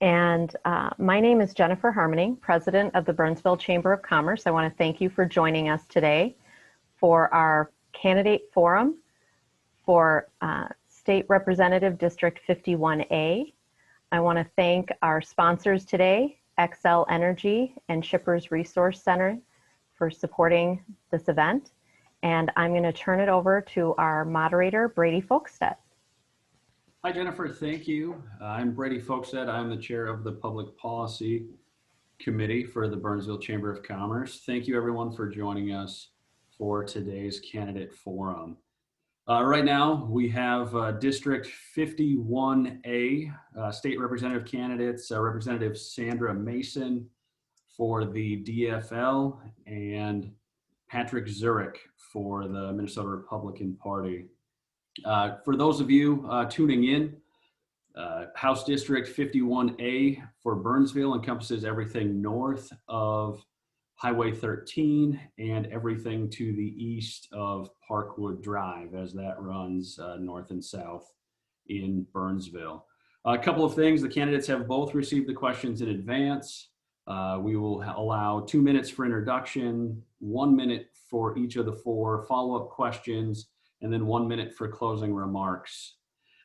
And my name is Jennifer Harmoning, President of the Burnsville Chamber of Commerce. I want to thank you for joining us today for our candidate forum for State Representative District 51A. I want to thank our sponsors today, Xcel Energy and Shippers Resource Center, for supporting this event. And I'm going to turn it over to our moderator, Brady Folkstedt. Hi, Jennifer. Thank you. I'm Brady Folkstedt. I'm the chair of the Public Policy Committee for the Burnsville Chamber of Commerce. Thank you, everyone, for joining us for today's candidate forum. Right now, we have District 51A state representative candidates, Representative Sandra Mason for the DFL and Patrick Zurich for the Minnesota Republican Party. For those of you tuning in, House District 51A for Burnsville encompasses everything north of Highway 13 and everything to the east of Parkwood Drive as that runs north and south in Burnsville. A couple of things, the candidates have both received the questions in advance. We will allow 2 minutes for introduction, 1 minute for each of the 4 follow-up questions, and then 1 minute for closing remarks.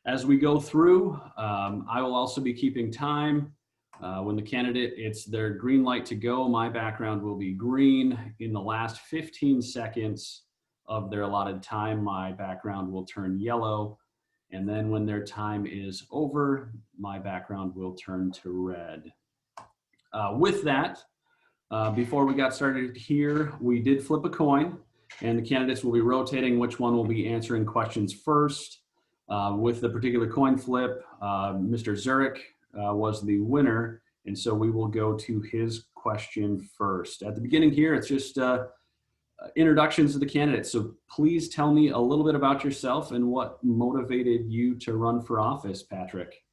As we go through, I will also be keeping time. When the candidate, it's their green light to go, my background will be green. In the last 15 seconds of their allotted time, my background will turn yellow. And then when their time is over, my background will turn to red. With that, before we got started here, we did flip a coin. And the candidates will be rotating which one will be answering questions first. With the particular coin flip, Mr. Zurich was the winner, and so we will go to his question first. At the beginning here, it's just introductions to the candidates. So please tell me a little bit about yourself and what motivated you to run for office, Patrick.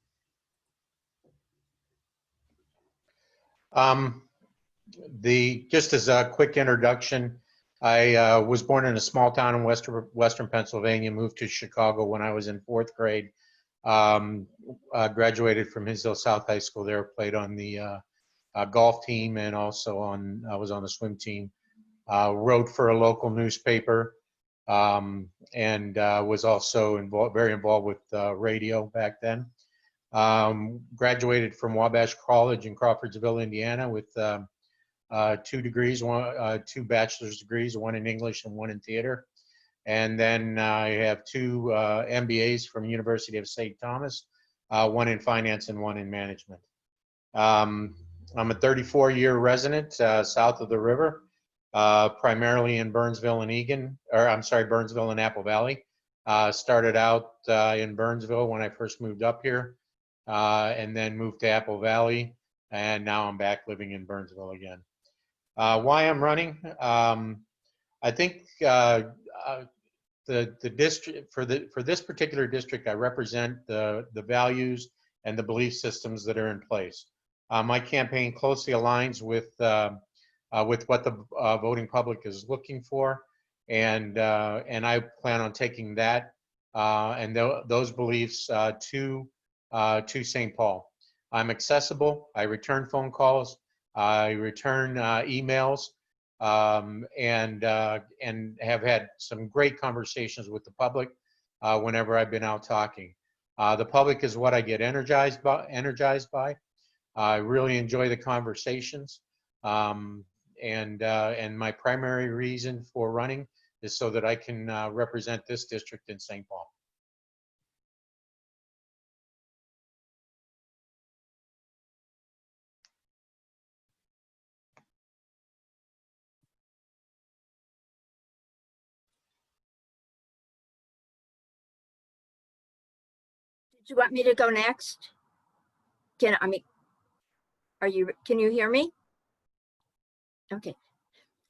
Just as a quick introduction, I was born in a small town in western Pennsylvania, moved to Chicago when I was in 4th grade. Graduated from Hinsdale South High School there, played on the golf team and also I was on the swim team. Wrote for a local newspaper and was also very involved with radio back then. Graduated from Wabash College in Crawfordsville, Indiana with 2 degrees, 2 bachelor's degrees, 1 in English and 1 in theater. And then I have 2 MBAs from University of St. Thomas, 1 in finance and 1 in management. I'm a 34-year resident south of the river, primarily in Burnsville and Burnsville and Apple Valley. Started out in Burnsville when I first moved up here, and then moved to Apple Valley, and now I'm back living in Burnsville again. Why I'm running? I think the district for this particular district, I represent the values and the belief systems that are in place. My campaign closely aligns with what the voting public is looking for, and I plan on taking that and those beliefs to St. Paul. I'm accessible. I return phone calls. I return emails, and have had some great conversations with the public whenever I've been out talking. The public is what I get energized by. I really enjoy the conversations, and my primary reason for running is so that I can represent this district in St. Paul. Do you want me to go next? Can you hear me? Okay.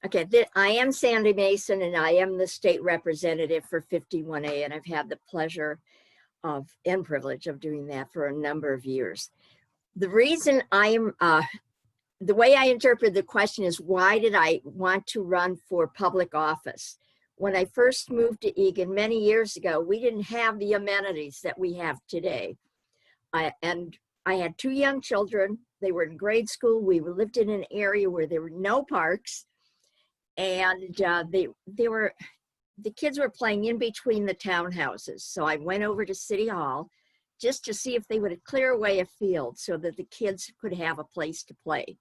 I am Sandy Mason, and I am the state representative for 51A, and I've had the pleasure and privilege of doing that for a number of years. The reason the way I interpret the question is, why did I want to run for public office? When I first moved to Eagan many years ago, we didn't have the amenities that we have today. And I had 2 young children. They were in grade school. We lived in an area where there were no parks, and the kids were playing in between the townhouses. So I went over to City Hall just to see if they would clear away a field so that the kids could have a place to play.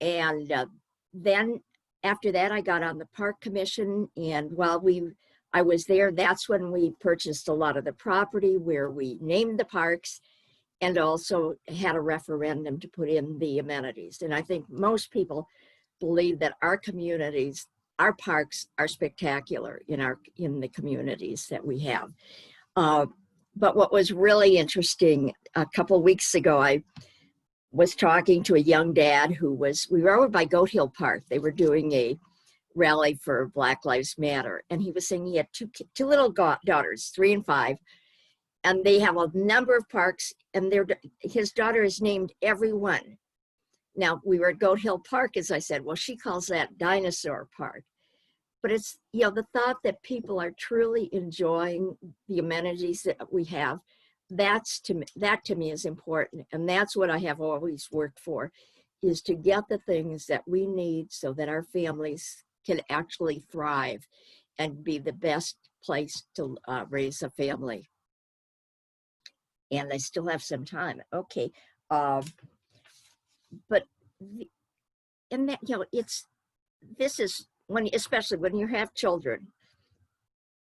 And then after that, I got on the park commission, and while I was there, that's when we purchased a lot of the property where we named the parks, and also had a referendum to put in the amenities. And I think most people believe that our communities, our parks are spectacular in the communities that we have. But what was really interesting, a couple of weeks ago, I was talking to a young dad we were over by Goat Hill Park. They were doing a rally for Black Lives Matter. And he was saying he had two little daughters, 3 and 5, and they have a number of parks, and his daughter has named every one. Now, we were at Goat Hill Park, as I said, well, she calls that Dinosaur Park. But it's, the thought that people are truly enjoying the amenities that we have, that to me is important. And that's what I have always worked for, is to get the things that we need so that our families can actually thrive and be the best place to raise a family. And I still have some time. Okay. But and that, this is especially when you have children,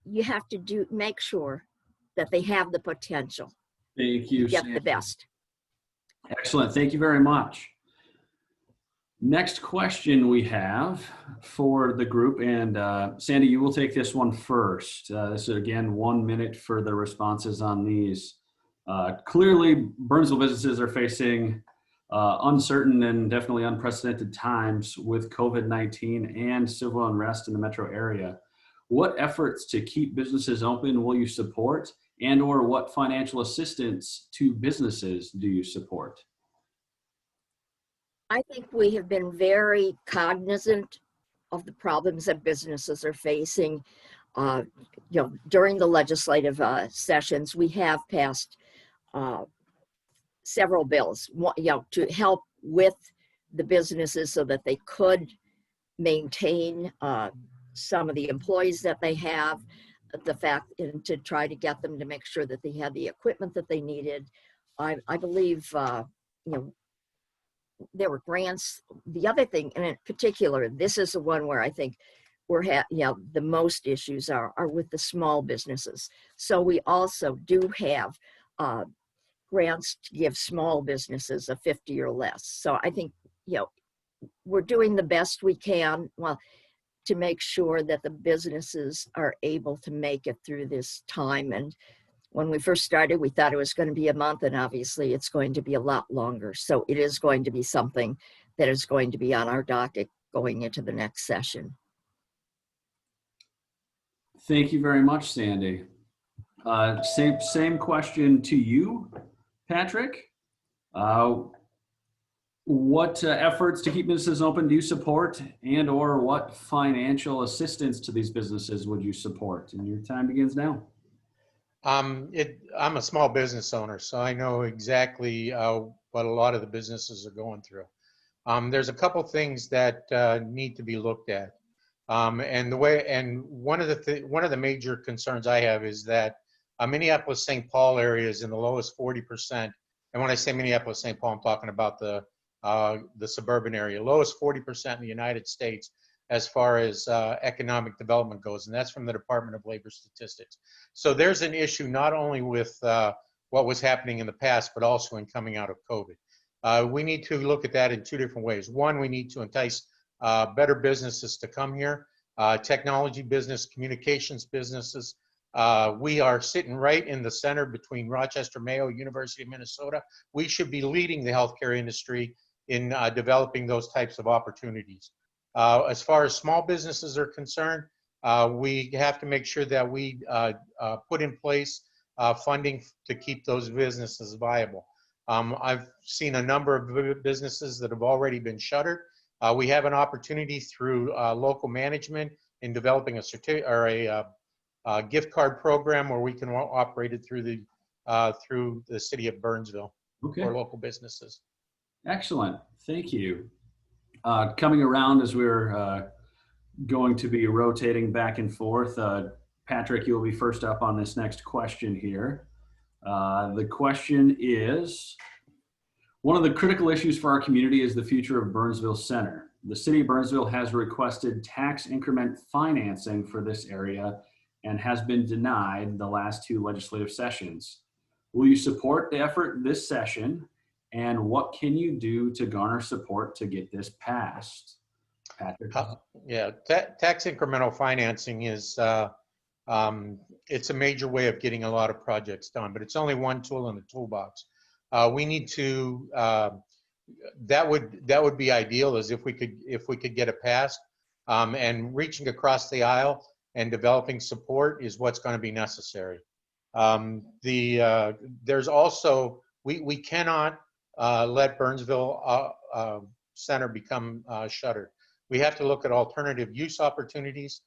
you have to make sure that they have the potential. Thank you, to get Sandy. the best. Excellent. Thank you very much. Next question we have for the group, and Sandy, you will take this one first. This is again 1 minute for the responses on these. Clearly, Burnsville businesses are facing uncertain and definitely unprecedented times with COVID-19 and civil unrest in the metro area. What efforts to keep businesses open will you support, and or what financial assistance to businesses do you support? I think we have been very cognizant of the problems that businesses are facing. During the legislative sessions, we have passed several bills, to help with the businesses so that they could maintain some of the employees that they have, and to try to get them to make sure that they had the equipment that they needed. I believe, there were grants. The other thing, and in particular, this is the one where I think the most issues are with the small businesses. So we also do have grants to give small businesses a 50 or less. So I think, we're doing the best we can, to make sure that the businesses are able to make it through this time. And when we first started, we thought it was going to be a month, and obviously it's going to be a lot longer. So it is going to be something that is going to be on our docket going into the next session. Thank you very much, Sandy. Same question to you, Patrick. What efforts to keep businesses open do you support, and or what financial assistance to these businesses would you support? And your time begins now. I'm a small business owner, so I know exactly what a lot of the businesses are going through. There's a couple things that need to be looked at, and one of the major concerns I have is that Minneapolis-St. Paul area is in the lowest 40%. And when I say Minneapolis-St. Paul, I'm talking about the suburban area, lowest 40% in the United States as far as economic development goes, and that's from the Department of Labor Statistics. So there's an issue not only with what was happening in the past, but also in coming out of COVID. We need to look at that in 2 different ways. One, we need to entice better businesses to come here, technology business, communications businesses. We are sitting right in the center between Rochester, Mayo, University of Minnesota. We should be leading the healthcare industry in developing those types of opportunities. As far as small businesses are concerned, we have to make sure that we put in place funding to keep those businesses viable. I've seen a number of businesses that have already been shuttered. We have an opportunity through local management in developing a gift card program where we can operate it through the city of Burnsville. Okay. for local businesses. Excellent. Thank you. Coming around as we're going to be rotating back and forth, Patrick, you'll be first up on this next question here. The question is, one of the critical issues for our community is the future of Burnsville Center. The city of Burnsville has requested tax increment financing for this area and has been denied the last 2 legislative sessions. Will you support the effort this session? And what can you do to garner support to get this passed? Patrick? Yeah, tax incremental financing is, it's a major way of getting a lot of projects done, but it's only one tool in the toolbox. We need to, that would be ideal, is if we could get it passed, and reaching across the aisle and developing support is what's going to be necessary. There's also, we cannot let Burnsville Center become shuttered. We have to look at alternative use opportunities.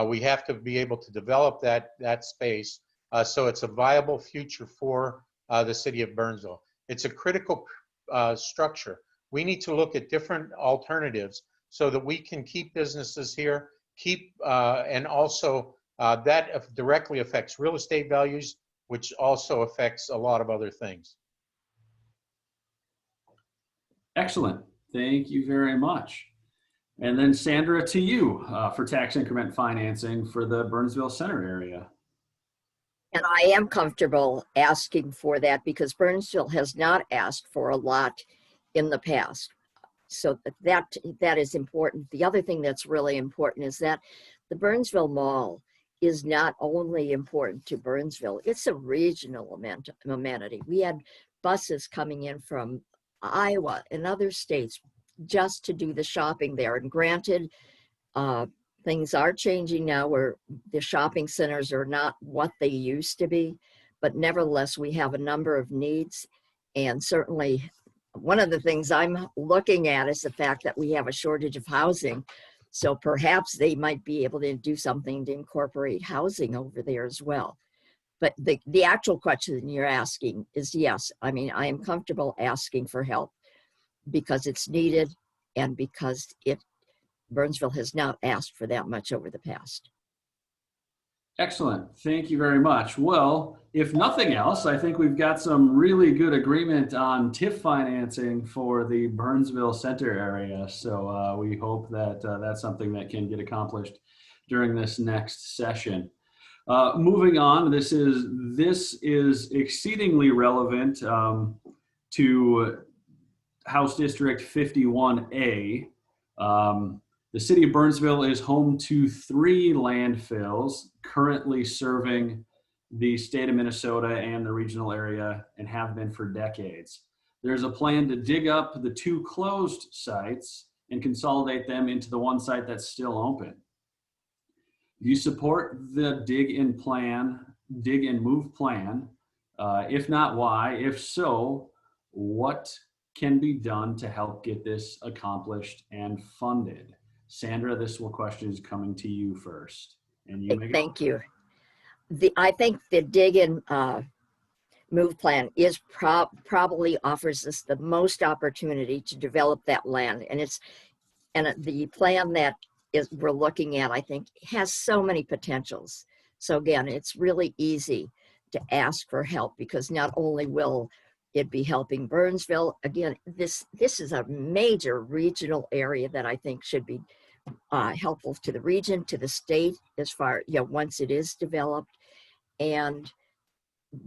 We have to be able to develop that space so it's a viable future for the city of Burnsville. It's a critical structure. We need to look at different alternatives so that we can keep businesses here, and also that directly affects real estate values, which also affects a lot of other things. Excellent. Thank you very much. And then Sandra, to you for tax increment financing for the Burnsville Center area. And I am comfortable asking for that because Burnsville has not asked for a lot in the past. So that is important. The other thing that's really important is that the Burnsville Mall is not only important to Burnsville, it's a regional amenity. We had buses coming in from Iowa and other states just to do the shopping there. And granted, things are changing now where the shopping centers are not what they used to be, but nevertheless, we have a number of needs. And certainly one of the things I'm looking at is the fact that we have a shortage of housing. So perhaps they might be able to do something to incorporate housing over there as well. But the actual question you're asking is yes. I mean, I am comfortable asking for help because it's needed and because Burnsville has not asked for that much over the past. Excellent. Thank you very much. Well, if nothing else, I think we've got some really good agreement on TIF financing for the Burnsville Center area. So we hope that that's something that can get accomplished during this next session. Moving on, this is exceedingly relevant to House District 51A. The city of Burnsville is home to 3 landfills currently serving the state of Minnesota and the regional area and have been for decades. There's a plan to dig up the 2 closed sites and consolidate them into the one site that's still open. Do you support the dig and move plan? If not, why? If so, what can be done to help get this accomplished and funded? Sandra, this question is coming to you first. And you Thank you. I think the dig and move plan is probably offers us the most opportunity to develop that land. And the plan that we're looking at, I think, has so many potentials. So again, it's really easy to ask for help because not only will it be helping Burnsville, again, this is a major regional area that I think should be helpful to the region, to the state, as far, once it is developed. And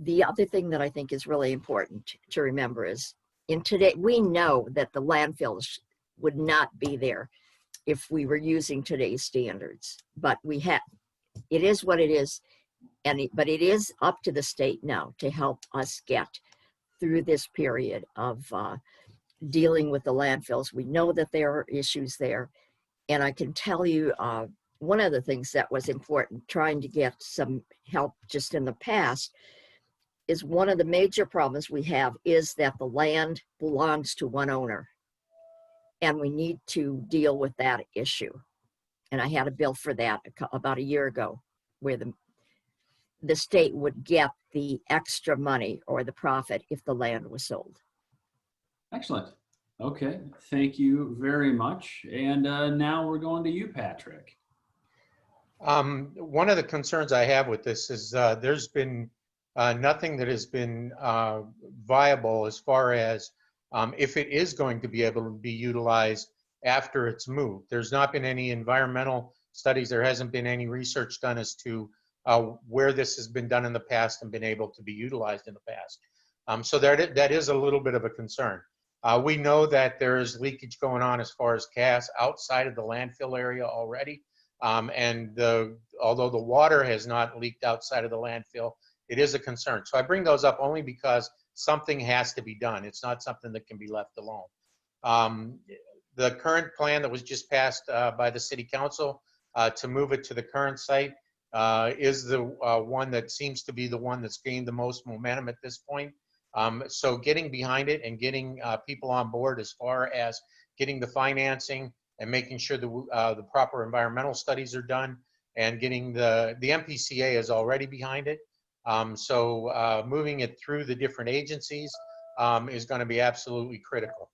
the other thing that I think is really important to remember is we know that the landfills would not be there if we were using today's standards, but it is what it is. But it is up to the state now to help us get through this period of dealing with the landfills. We know that there are issues there. And I can tell you, one of the things that was important, trying to get some help just in the past, is one of the major problems we have is that the land belongs to one owner. And we need to deal with that issue. And I had a bill for that about a year ago, where the state would get the extra money or the profit if the land was sold. Excellent. Okay, thank you very much. And now we're going to you, Patrick. One of the concerns I have with this is there's been nothing that has been viable as far as if it is going to be able to be utilized after it's moved. There's not been any environmental studies. There hasn't been any research done as to where this has been done in the past and been able to be utilized in the past. So that is a little bit of a concern. We know that there is leakage going on as far as gas outside of the landfill area already. Although the water has not leaked outside of the landfill, it is a concern. So I bring those up only because something has to be done. It's not something that can be left alone. The current plan that was just passed by the city council to move it to the current site is the one that seems to be the one that's gained the most momentum at this point. So getting behind it and getting people on board as far as getting the financing and making sure the proper environmental studies are done, and getting the MPCA is already behind it. So moving it through the different agencies is going to be absolutely critical.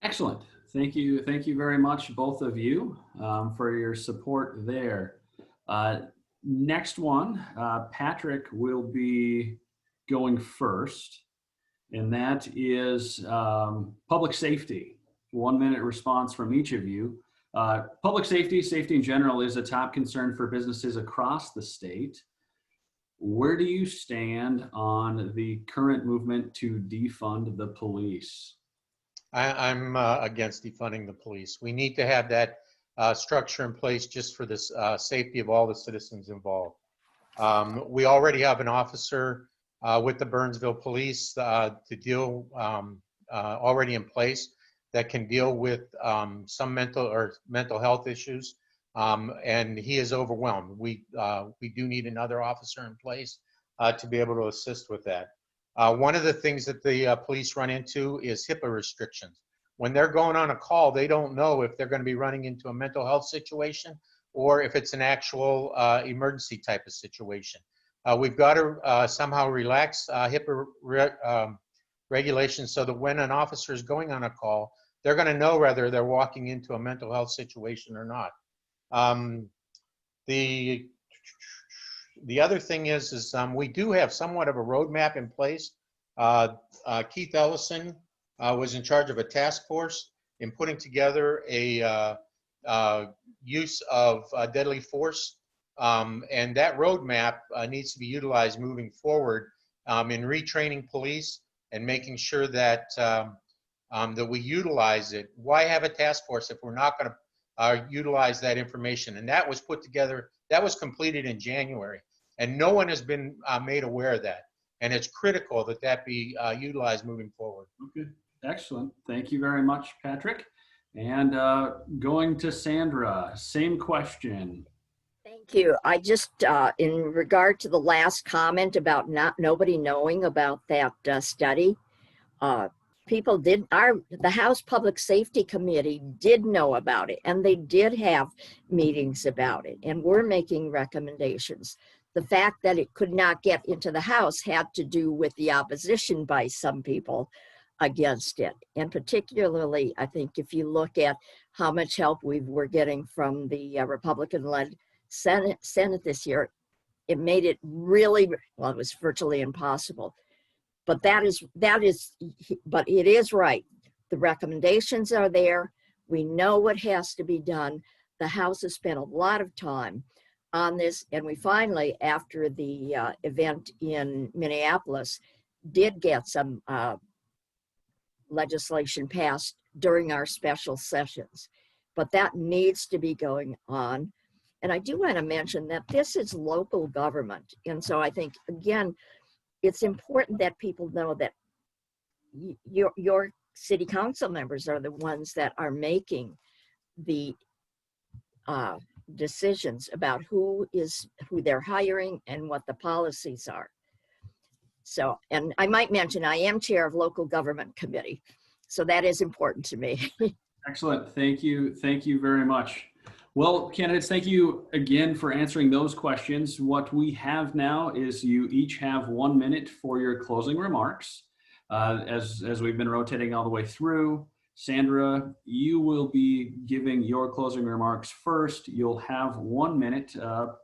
Excellent. Thank you. Thank you very much, both of you, for your support there. Next one, Patrick will be going first, and that is public safety. 1 minute response from each of you. Public safety, safety in general, is a top concern for businesses across the state. Where do you stand on the current movement to defund the police? I'm against defunding the police. We need to have that structure in place just for the safety of all the citizens involved. We already have an officer with the Burnsville Police to deal already in place that can deal with some mental health issues, and he is overwhelmed. We do need another officer in place to be able to assist with that. One of the things that the police run into is HIPAA restrictions. When they're going on a call, they don't know if they're going to be running into a mental health situation or if it's an actual emergency type of situation. We've got to somehow relax HIPAA regulations so that when an officer is going on a call, they're going to know whether they're walking into a mental health situation or not. The other thing is we do have somewhat of a roadmap in place. Keith Ellison was in charge of a task force in putting together a use of deadly force, and that roadmap needs to be utilized moving forward in retraining police and making sure that that we utilize it. Why have a task force if we're not going to utilize that information? And that was put together, that was completed in January, and no one has been made aware of that. And it's critical that that be utilized moving forward. Okay, excellent. Thank you very much, Patrick. And going to Sandra, same question. Thank you. I just, in regard to the last comment about nobody knowing about that study, people did, the House Public Safety Committee did know about it, and they did have meetings about it, and we're making recommendations. The fact that it could not get into the House had to do with the opposition by some people against it. And particularly, I think if you look at how much help we were getting from the Republican-led Senate this year, it made it really, well, it was virtually impossible. But but it is right. The recommendations are there. We know what has to be done. The House has spent a lot of time on this, and we finally, after the event in Minneapolis, did get some legislation passed during our special sessions. But that needs to be going on. And I do want to mention that this is local government. And so I think, again, it's important that people know that your city council members are the ones that are making the decisions about who they're hiring and what the policies are. So, and I might mention, I am chair of local government committee. So that is important to me. Excellent. Thank you. Thank you very much. Well, candidates, thank you again for answering those questions. What we have now is you each have 1 minute for your closing remarks. As we've been rotating all the way through, Sandra, you will be giving your closing remarks first. You'll have 1 minute.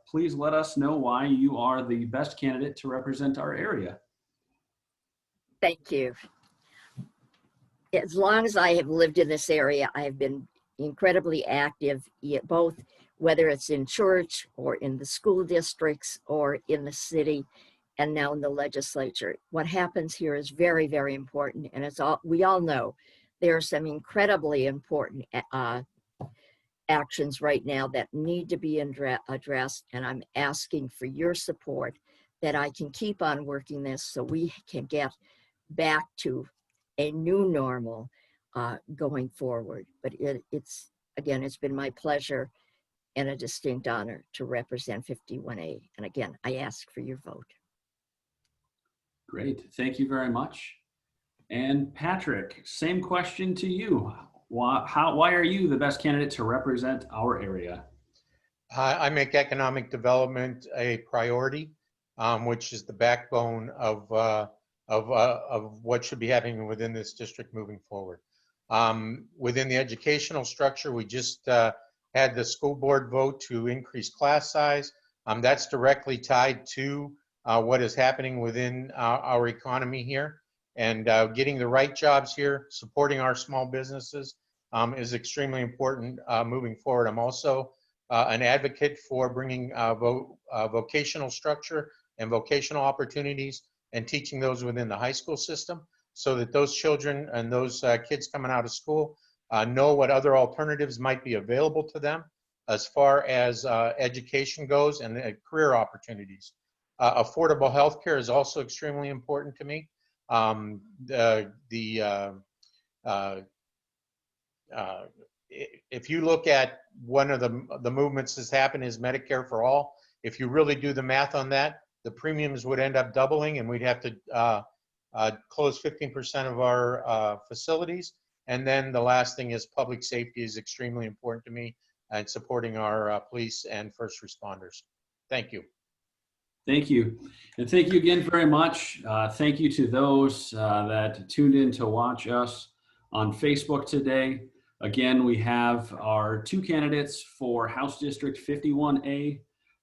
Please let us know why you are the best candidate to represent our area. Thank you. As long as I have lived in this area, I have been incredibly active, both whether it's in church or in the school districts or in the city and now in the legislature. What happens here is very, very important. And we all know there are some incredibly important actions right now that need to be addressed. And I'm asking for your support that I can keep on working this so we can get back to a new normal going forward. But it's been my pleasure and a distinct honor to represent 51A. And again, I ask for your vote. Great, thank you very much. And Patrick, same question to you. Why are you the best candidate to represent our area? I make economic development a priority, which is the backbone of what should be happening within this district moving forward. Within the educational structure, we just had the school board vote to increase class size. That's directly tied to what is happening within our economy here. And getting the right jobs here, supporting our small businesses is extremely important moving forward. I'm also an advocate for bringing vocational structure and vocational opportunities and teaching those within the high school system so that those children and those kids coming out of school know what other alternatives might be available to them as far as education goes and career opportunities. Affordable health care is also extremely important to me. If you look at one of the movements that's happened is Medicare for all. If you really do the math on that, the premiums would end up doubling and we'd have to close 15% of our facilities. And then the last thing is public safety is extremely important to me and supporting our police and first responders. Thank you. Thank you. And thank you again very much. Thank you to those that tuned in to watch us on Facebook today. Again, we have our two candidates for House District 51A,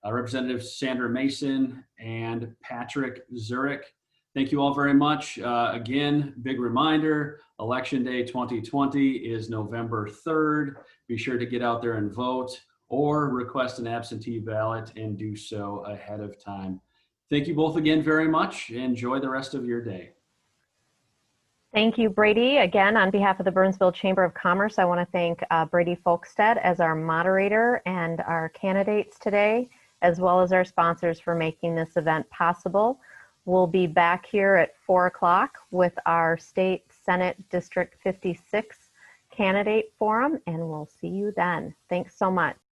Representative Sandra Mason and Patrick Zurich. Thank you all very much. Again, big reminder, Election Day 2020 is November 3rd. Be sure to get out there and vote or request an absentee ballot and do so ahead of time. Thank you both again very much. Enjoy the rest of your day. Thank you, Brady. Again, on behalf of the Burnsville Chamber of Commerce, I want to thank Brady Folkstead as our moderator and our candidates today, as well as our sponsors for making this event possible. We'll be back here at 4 o'clock with our State Senate District 56 candidate forum, and we'll see you then. Thanks so much.